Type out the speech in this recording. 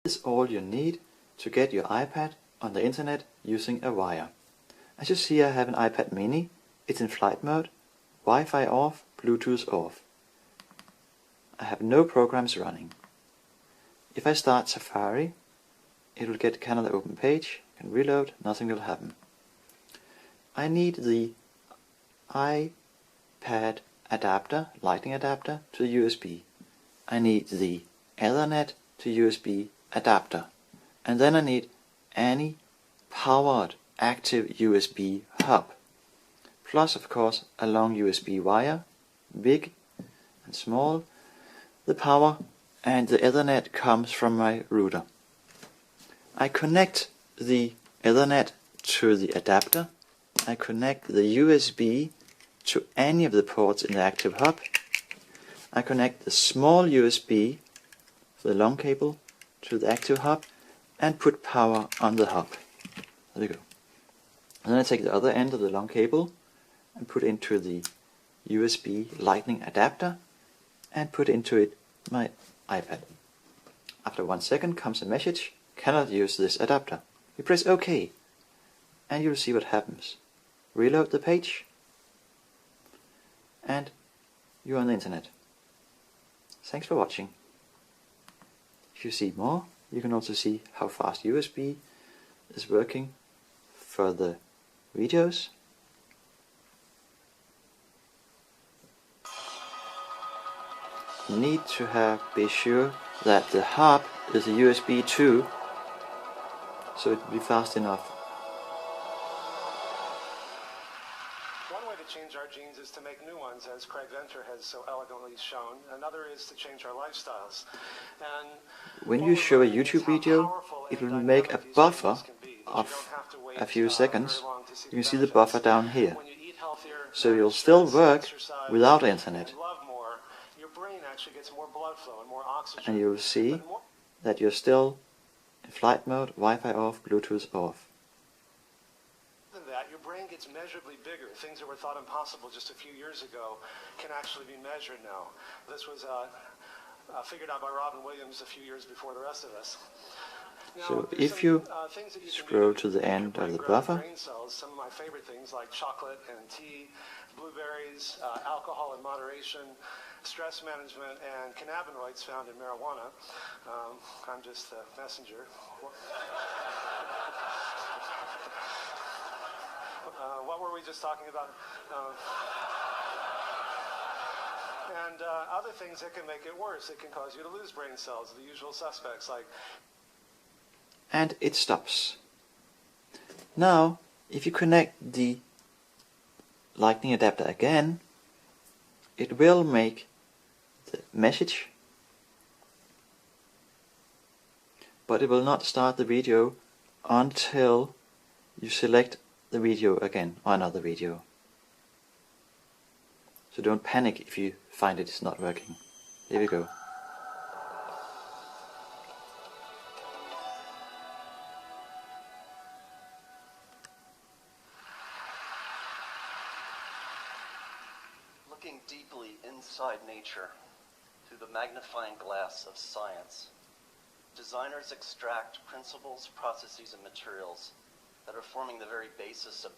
This is all you need to get your iPad on the internet using a wire. As you see, I have an iPad mini. It's in flight mode, Wi-Fi off, Bluetooth off. I have no programs running. If I start Safari, it will get kind of the open page, I can reload, nothing will happen. I need the iPad adapter, lightning adapter, to the USB. I need the Ethernet to USB adapter. And then I need any powered active USB hub. Plus, of course, a long USB wire, big and small. The power and the Ethernet comes from my router. I connect the Ethernet to the adapter. I connect the USB to any of the ports in the active hub. I connect the small USB, the long cable, to the active hub and put power on the hub. There we go. And then I take the other end of the long cable and put into the USB lightning adapter and put into it my iPad. After 1 second comes a message, cannot use this adapter. You press OK and you'll see what happens. Reload the page and you're on the internet. Thanks for watching. If you see more, you can also see how fast USB is working for the videos. You need to be sure that the hub is a USB 2, so it will be fast enough. One way to change our genes is to make new ones, as Craig Venter has so elegantly shown. Another is to change our lifestyles. And when you show a YouTube video, it will make a buffer of a few seconds. You can see the buffer down here. So you'll still work without internet. And you'll see that you're still in flight mode, Wi-Fi off, Bluetooth off. Your brain gets measurably bigger. Things that were thought impossible just a few years ago can actually be measured now. This was figured out by Robin Williams a few years before the rest of us. So if you scroll to the end of the buffer, some of my favorite things like chocolate and tea, blueberries, alcohol in moderation, stress management, and cannabinoids found in marijuana. I'm just a messenger. What were we just talking about? And other things that can make it worse. It can cause you to lose brain cells, the usual suspects like... And it stops. Now, if you connect the lightning adapter again, it will make the message, but it will not start the video until you select the video again, or another video. So don't panic if you find it's not working. Here we go. Looking deeply inside nature through the magnifying glass of science, designers extract principles, processes, and materials that are forming the very basis of design.